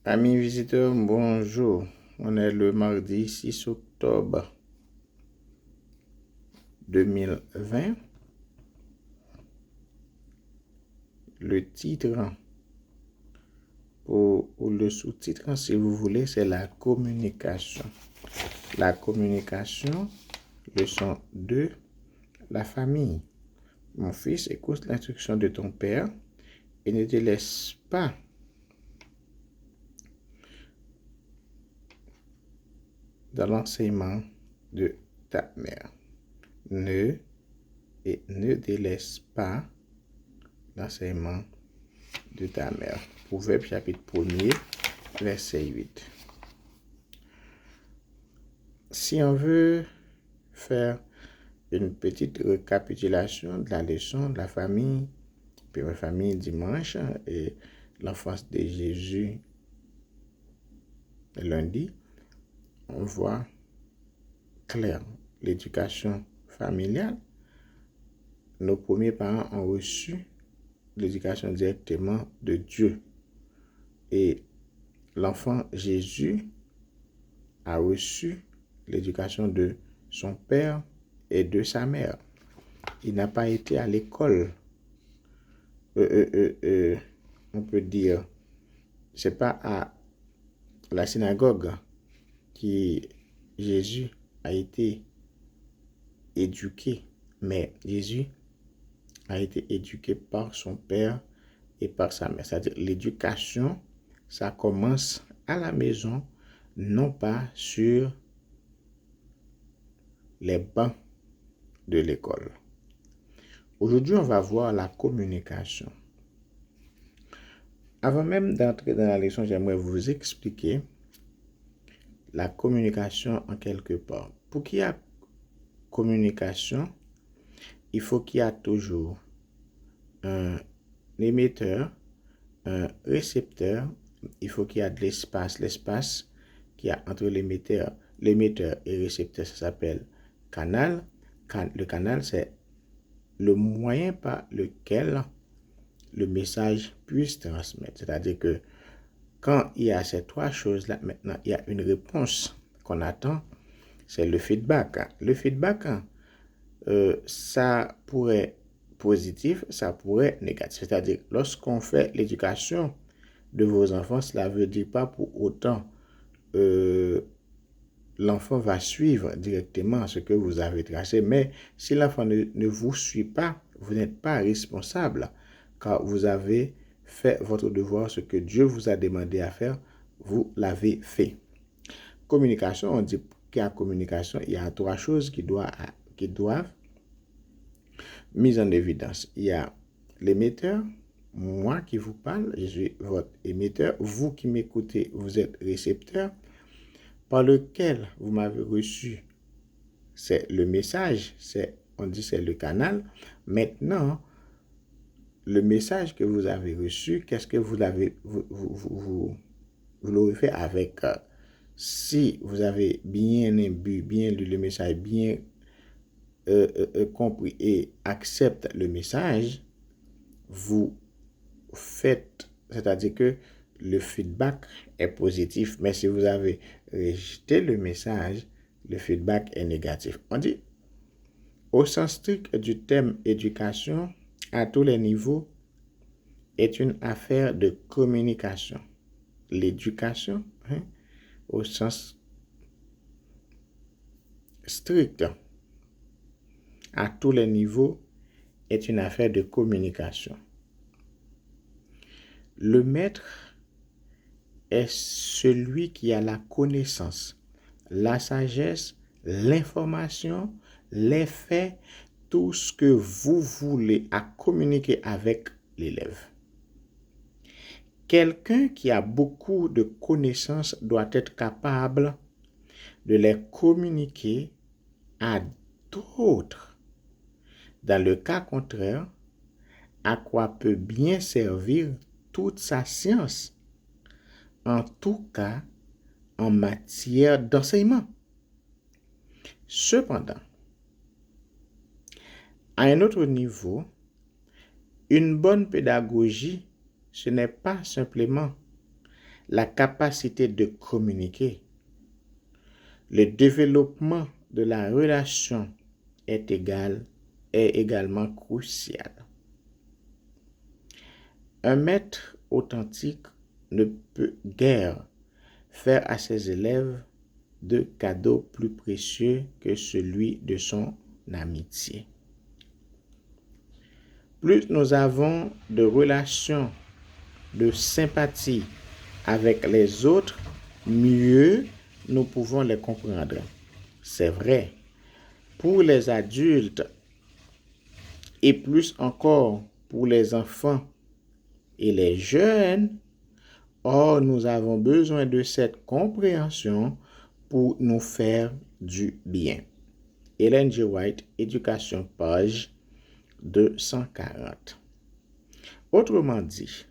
Amis visiteurs, bonjour. On est le mardi 6 octobre 2020. Le titre ou le sous-titre, si vous voulez, c'est la communication. La communication, leçon 2, la famille. Mon fils, écoute l'instruction de ton père et ne te laisse pas dans l'enseignement de ta mère. Ne délaisse pas l'enseignement de ta mère. Proverbe chapitre 1er, verset 8. Si on veut faire une petite récapitulation de la leçon de la famille, puis la famille dimanche et l'enfance de Jésus lundi, on voit clair l'éducation familiale. Nos premiers parents ont reçu l'éducation directement de Dieu. Et l'enfant Jésus a reçu l'éducation de son père et de sa mère. Il n'a pas été à l'école. On peut dire, c'est pas à la synagogue que Jésus a été éduqué, mais Jésus a été éduqué par son père et par sa mère. C'est-à-dire l'éducation, ça commence à la maison, non pas sur les bancs de l'école. Aujourd'hui, on va voir la communication. Avant même d'entrer dans la leçon, j'aimerais vous expliquer la communication en quelque part. Pour qu'il y ait communication, il faut qu'il y ait toujours un émetteur, un récepteur, il faut qu'il y ait de l'espace. L'espace qu'il y a entre l'émetteur et le récepteur, ça s'appelle canal. Le canal, c'est le moyen par lequel le message puisse transmettre. C'est-à-dire que quand il y a ces trois choses-là, maintenant, il y a une réponse qu'on attend, c'est le feedback. Le feedback, ça pourrait positif, ça pourrait être négatif. C'est-à-dire, lorsqu'on fait l'éducation de vos enfants, cela ne veut dire pas pour autant l'enfant va suivre directement ce que vous avez tracé. Mais si l'enfant ne vous suit pas, vous n'êtes pas responsable car vous avez fait votre devoir, ce que Dieu vous a demandé à faire, vous l'avez fait. Communication, on dit qu'il y a communication, il y a trois choses qui doivent mise en évidence. Il y a l'émetteur, moi qui vous parle, je suis votre émetteur. Vous qui m'écoutez, vous êtes récepteur. Par lequel vous m'avez reçu, c'est le message, on dit c'est le canal. Maintenant, le message que vous avez reçu, qu'est-ce que vous l'aurez fait avec si vous avez bien imbu, bien lu le message, bien compris et accepte le message, vous faites, c'est-à-dire que le feedback est positif, mais si vous avez rejeté le message, le feedback est négatif. On dit, au sens strict du thème éducation, à tous les niveaux, est une affaire de communication. L'éducation, au sens strict, à tous les niveaux, est une affaire de communication. Le maître est celui qui a la connaissance, la sagesse, l'information, les faits, tout ce que vous voulez à communiquer avec l'élève. Quelqu'un qui a beaucoup de connaissances doit être capable de les communiquer à d'autres. Dans le cas contraire, à quoi peut bien servir toute sa science, en tout cas en matière d'enseignement. Cependant, à un autre niveau, une bonne pédagogie, ce n'est pas simplement la capacité de communiquer. Le développement de la relation est également crucial. Un maître authentique ne peut guère faire à ses élèves de cadeaux plus précieux que celui de son amitié. Plus nous avons de relations de sympathie avec les autres, mieux nous pouvons les comprendre. C'est vrai, pour les adultes et plus encore pour les enfants et les jeunes, or nous avons besoin de cette compréhension pour nous faire du bien. Ellen G. White, Éducation, page 240. Autrement dit,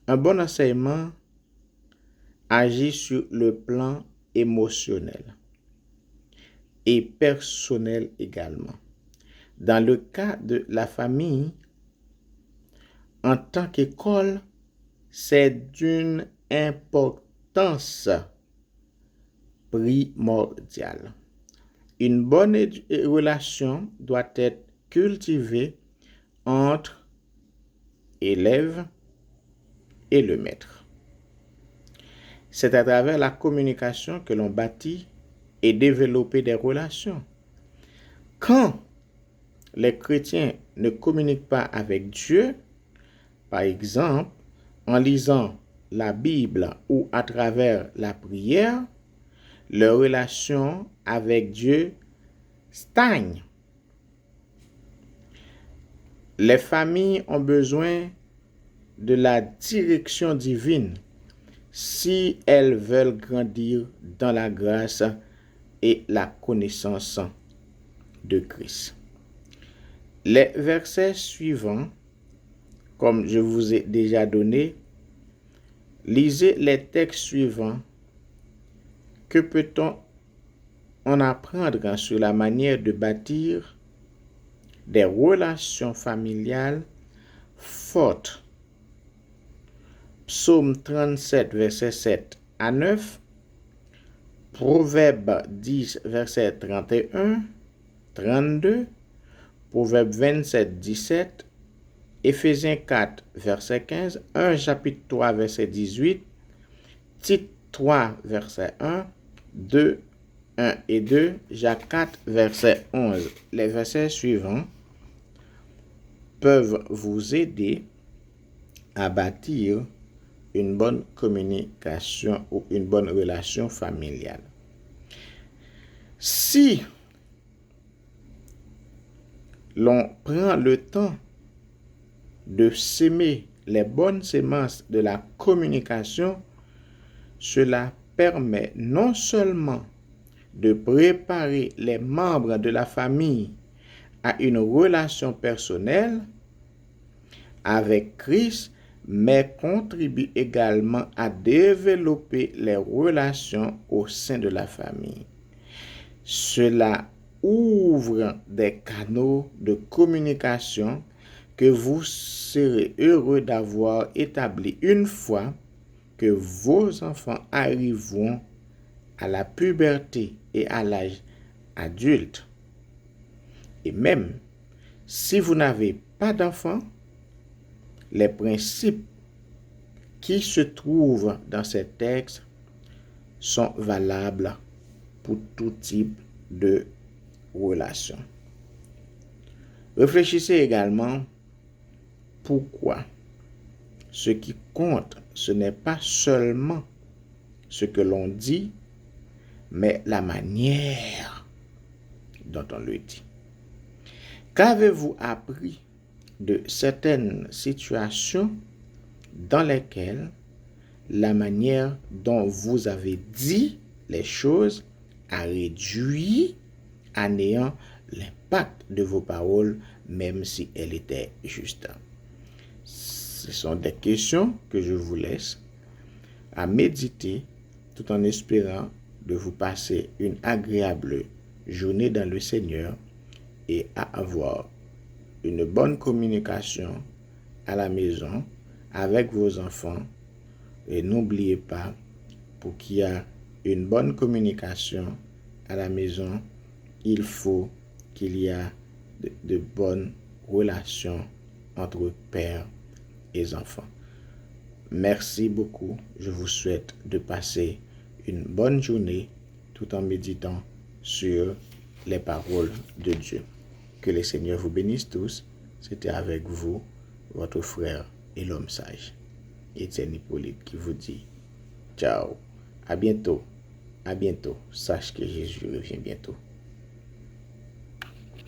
un bon enseignement agit sur le plan émotionnel et personnel également. Dans le cas de la famille, en tant qu'école, c'est d'une importance primordiale. Une bonne relation doit être cultivée entre élèves et le maître. C'est à travers la communication que l'on bâtit et développe des relations. Quand les chrétiens ne communiquent pas avec Dieu, par exemple, en lisant la Bible ou à travers la prière, leur relation avec Dieu stagne. Les familles ont besoin de la direction divine si elles veulent grandir dans la grâce et la connaissance de Christ. Les versets suivants, comme je vous ai déjà donné, lisez les textes suivants. Que peut-on en apprendre sur la manière de bâtir des relations familiales fortes? Psaume 37, verset 7 à 9, Proverbe 10, verset 31, 32, Proverbe 27, 17, Éphésiens 4, verset 15, 1 chapitre 3, verset 18, Tite 3, verset 1, 2, 1 et 2, Jacques 4, verset 11. Les versets suivants peuvent vous aider à bâtir une bonne communication ou une bonne relation familiale. Si l'on prend le temps de s'aimer les bonnes semences de la communication, cela permet non seulement de préparer les membres de la famille à une relation personnelle avec Christ, mais contribue également à développer les relations au sein de la famille. Cela ouvre des canaux de communication que vous serez heureux d'avoir établis une fois que vos enfants arriveront à la puberté et à l'âge adulte. Et même si vous n'avez pas d'enfants, les principes qui se trouvent dans ces textes sont valables pour tout type de relation. Réfléchissez également pourquoi ce qui compte, ce n'est pas seulement ce que l'on dit, mais la manière dont on le dit. Qu'avez-vous appris de certaines situations dans lesquelles la manière dont vous avez dit les choses a réduit à néant l'impact de vos paroles, même si elles étaient justes? Ce sont des questions que je vous laisse à méditer tout en espérant de vous passer une agréable journée dans le Seigneur et à avoir une bonne communication à la maison avec vos enfants Et n'oubliez pas, pour qu'il y ait une bonne communication à la maison, il faut qu'il y ait de bonnes relations entre père et enfants. Merci beaucoup. Je vous souhaite de passer une bonne journée tout en méditant sur les paroles de Dieu. Que le Seigneur vous bénisse tous. C'était avec vous, votre frère et l'homme sage, Étienne Hippolyte, qui vous dit ciao. À bientôt. À bientôt. Sache que Jésus revient bientôt.